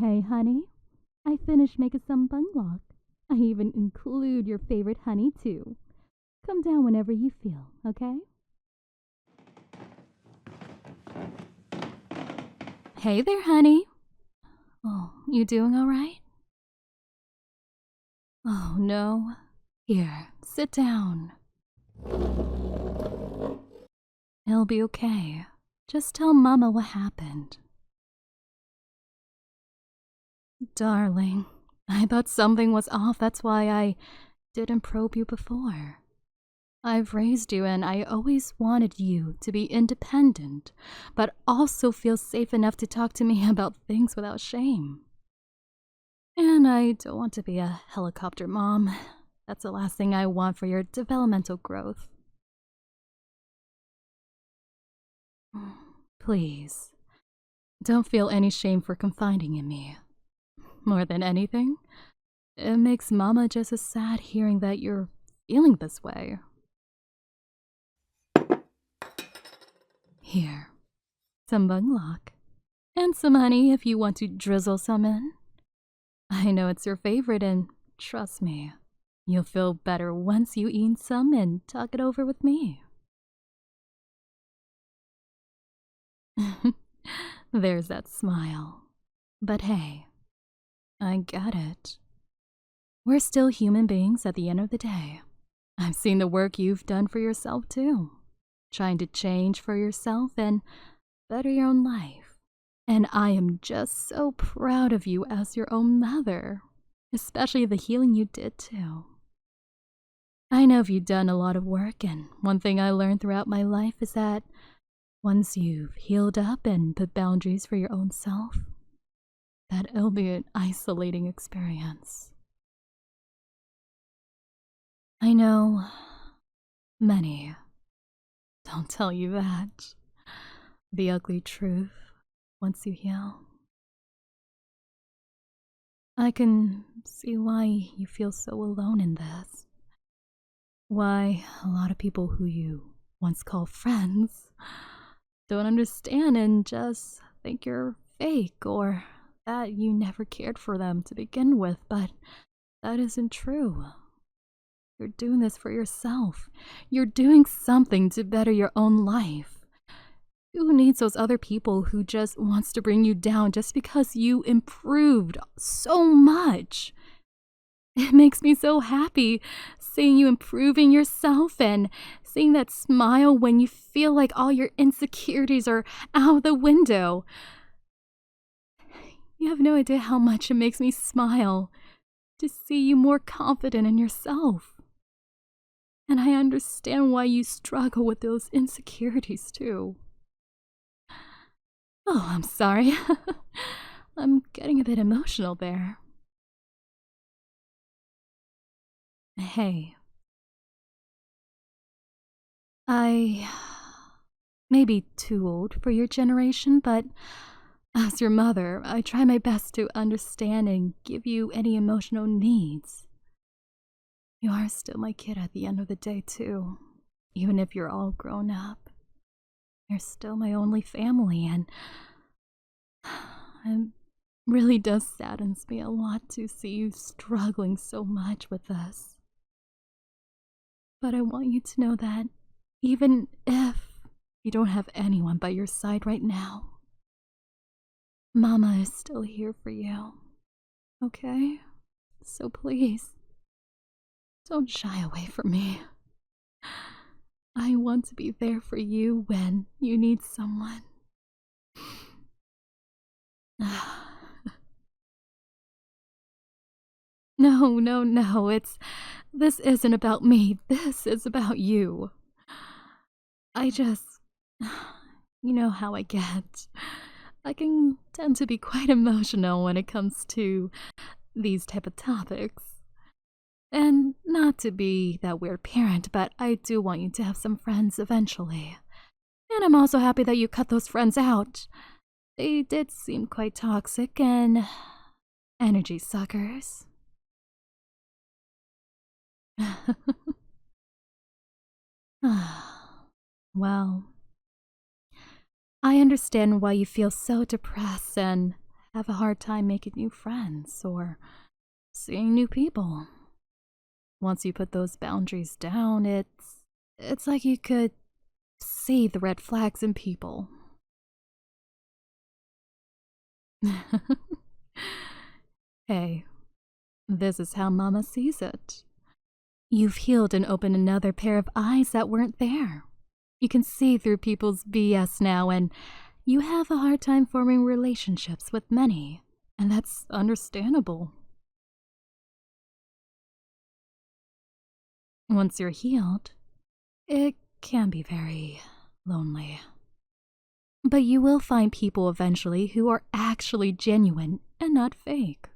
Hey, honey. I finished making some bungalock. I even include your favorite honey, too. Come down whenever you feel, okay? Hey there, honey. Oh, you doing all right? Oh, no. Here, sit down. It'll be okay. Just tell Mama what happened. Darling, I thought something was off. That's why I didn't probe you before. I've raised you and I always wanted you to be independent, but also feel safe enough to talk to me about things without shame. And I don't want to be a helicopter mom. That's the last thing I want for your developmental growth. Please, don't feel any shame for confiding in me. More than anything, it makes Mama just as sad hearing that you're feeling this way. Here, some bungalock. And some honey if you want to drizzle some in. I know it's your favorite, and trust me, you'll feel better once you eat some and talk it over with me. There's that smile. But hey, I get it. We're still human beings at the end of the day. I've seen the work you've done for yourself too, trying to change for yourself and better your own life. And I am just so proud of you as your own mother, especially the healing you did too. I know you've done a lot of work, and one thing I learned throughout my life is that once you've healed up and put boundaries for your own self, that it'll be an isolating experience. I know many don't tell you that. The ugly truth once you heal. I can see why you feel so alone in this. Why a lot of people who you once called friends don't understand and just think you're fake or that you never cared for them to begin with, but that isn't true. You're doing this for yourself. You're doing something to better your own life. Who needs those other people who just wants to bring you down just because you improved so much? It makes me so happy seeing you improving yourself and seeing that smile when you feel like all your insecurities are out the window. You have no idea how much it makes me smile to see you more confident in yourself. And I understand why you struggle with those insecurities too. Oh, I'm sorry. I'm getting a bit emotional there. Hey, I may be too old for your generation, but as your mother, I try my best to understand and give you any emotional needs. You are still my kid at the end of the day, too. Even if you're all grown up, you're still my only family, and it really does saddens me a lot to see you struggling so much with this. But I want you to know that even if you don't have anyone by your side right now, Mama is still here for you, okay? So please, don't shy away from me. I want to be there for you when you need someone. No, this isn't about me. This is about you. I just, you know how I get. I can tend to be quite emotional when it comes to these type of topics. And not to be that weird parent, but I do want you to have some friends eventually. And I'm also happy that you cut those friends out. They did seem quite toxic and energy suckers. Well, I understand why you feel so depressed and have a hard time making new friends or seeing new people. Once you put those boundaries down, it's like you could see the red flags in people. Hey, this is how Mama sees it. You've healed and opened another pair of eyes that weren't there. You can see through people's BS now, and you have a hard time forming relationships with many, and that's understandable. Once you're healed, it can be very lonely. But you will find people eventually who are actually genuine and not fake.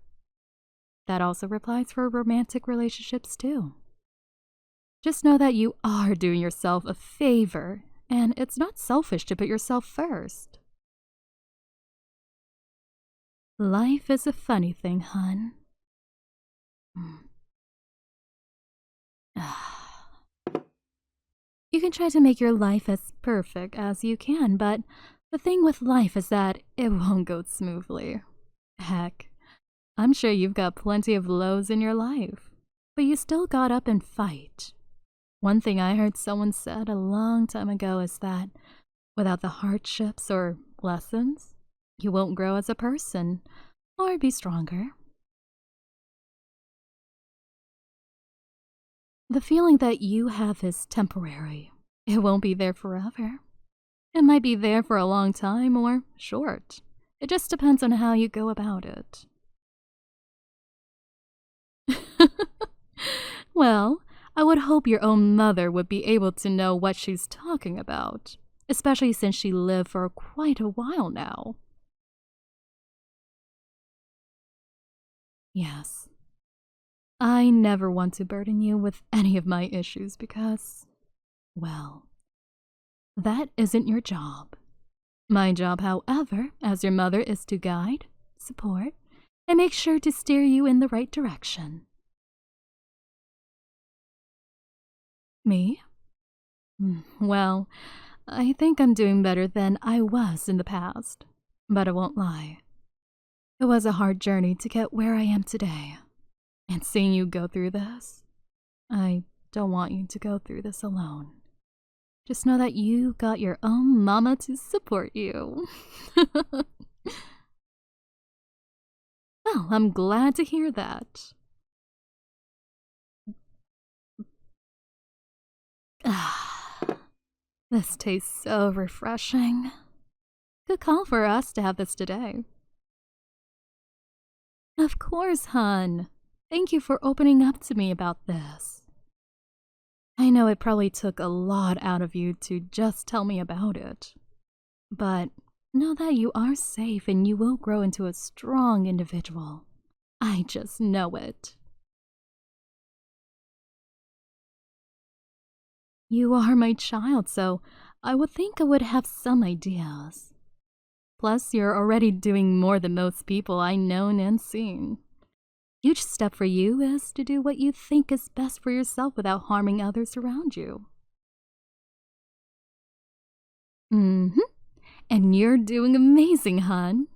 That also applies for romantic relationships too. Just know that you are doing yourself a favor, and it's not selfish to put yourself first. Life is a funny thing, hun. You can try to make your life as perfect as you can, but the thing with life is that it won't go smoothly. Heck, I'm sure you've got plenty of lows in your life, but you still got up and fight. One thing I heard someone said a long time ago is that without the hardships or lessons, you won't grow as a person or be stronger. The feeling that you have is temporary. It won't be there forever. It might be there for a long time or short. It just depends on how you go about it. Well, I would hope your own mother would be able to know what she's talking about, especially since she lived for quite a while now. Yes. I never want to burden you with any of my issues because, well, that isn't your job. My job, however, as your mother, is to guide, support, and make sure to steer you in the right direction. Me? Well, I think I'm doing better than I was in the past, but I won't lie. It was a hard journey to get where I am today. And seeing you go through this, I don't want you to go through this alone. Just know that you got your own mama to support you. Well, I'm glad to hear that. This tastes so refreshing. Good call for us to have this today. Of course, hun. Thank you for opening up to me about this. I know it probably took a lot out of you to just tell me about it. But know that you are safe and you will grow into a strong individual. I just know it. You are my child, so I would think I would have some ideas. Plus, you're already doing more than most people I known and seen. Huge step for you is to do what you think is best for yourself without harming others around you. Mm-hmm. And you're doing amazing, hun.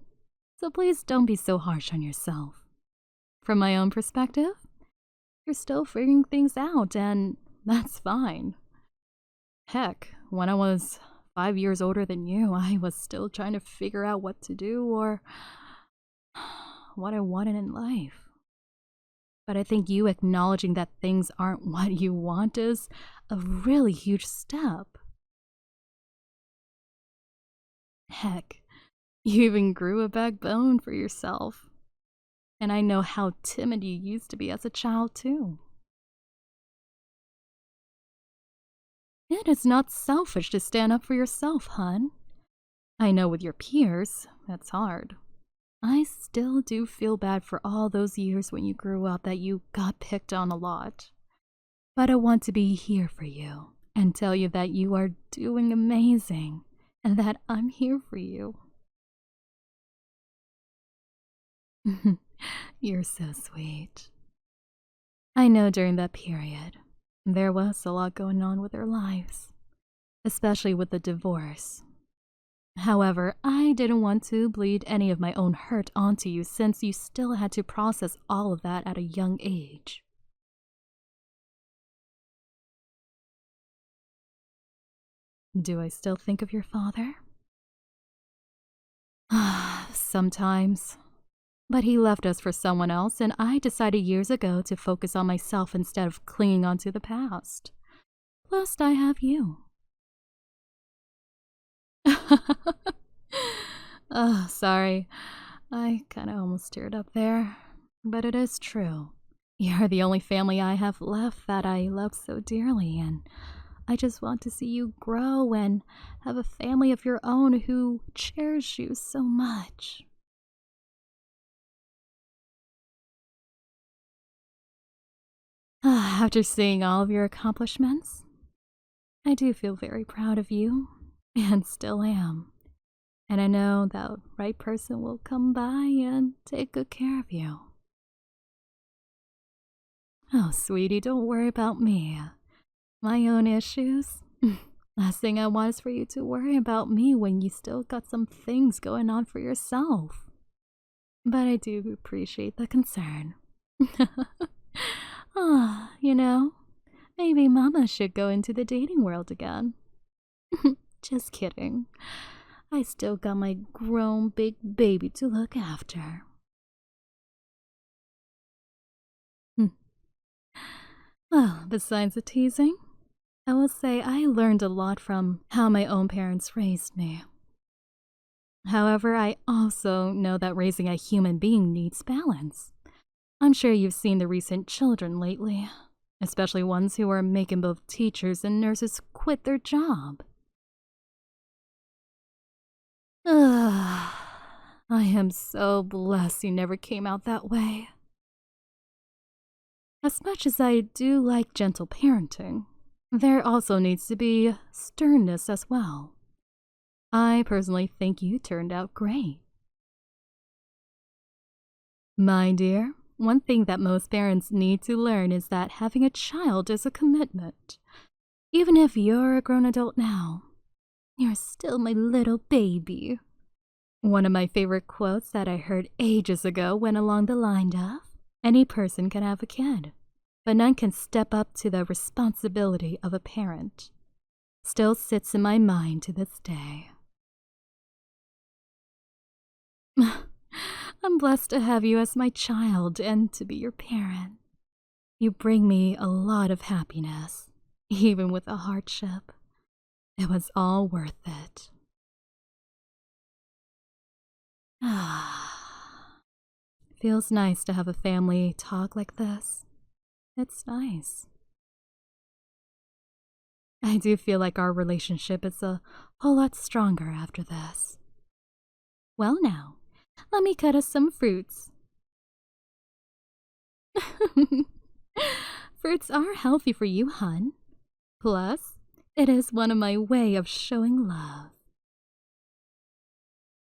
So please don't be so harsh on yourself. From my own perspective, you're still figuring things out, and that's fine. Heck, when I was 5 years older than you, I was still trying to figure out what to do or what I wanted in life. But I think you acknowledging that things aren't what you want is a really huge step. Heck, you even grew a backbone for yourself. And I know how timid you used to be as a child, too. It is not selfish to stand up for yourself, hun. I know with your peers, that's hard. I still do feel bad for all those years when you grew up that you got picked on a lot. But I want to be here for you and tell you that you are doing amazing and that I'm here for you. You're so sweet. I know during that period, there was a lot going on with their lives, especially with the divorce. However, I didn't want to bleed any of my own hurt onto you since you still had to process all of that at a young age. Do I still think of your father? Sometimes. But he left us for someone else, and I decided years ago to focus on myself instead of clinging onto the past. Plus, I have you. Oh, sorry. I kinda almost teared up there. But it is true. You're the only family I have left that I love so dearly, and I just want to see you grow and have a family of your own who cherish you so much. After seeing all of your accomplishments, I do feel very proud of you, and still am. And I know that right person will come by and take good care of you. Oh, sweetie, don't worry about me. My own issues? Last thing I want is for you to worry about me when you still got some things going on for yourself. But I do appreciate the concern. Ah, maybe Mama should go into the dating world again. Just kidding. I still got my grown big baby to look after. Well, besides the teasing, I will say I learned a lot from how my own parents raised me. However, I also know that raising a human being needs balance. I'm sure you've seen the recent children lately, especially ones who are making both teachers and nurses quit their job. Ugh, I am so blessed you never came out that way. As much as I do like gentle parenting, there also needs to be sternness as well. I personally think you turned out great. My dear, one thing that most parents need to learn is that having a child is a commitment. Even if you're a grown adult now, you're still my little baby. One of my favorite quotes that I heard ages ago went along the line of, any person can have a kid, but none can step up to the responsibility of a parent. Still sits in my mind to this day. I'm blessed to have you as my child and to be your parent. You bring me a lot of happiness, even with the hardship. It was all worth it. Feels nice to have a family talk like this. It's nice. I do feel like our relationship is a whole lot stronger after this. Well now, let me cut us some fruits. Fruits are healthy for you, hun. Plus, it is one of my way of showing love.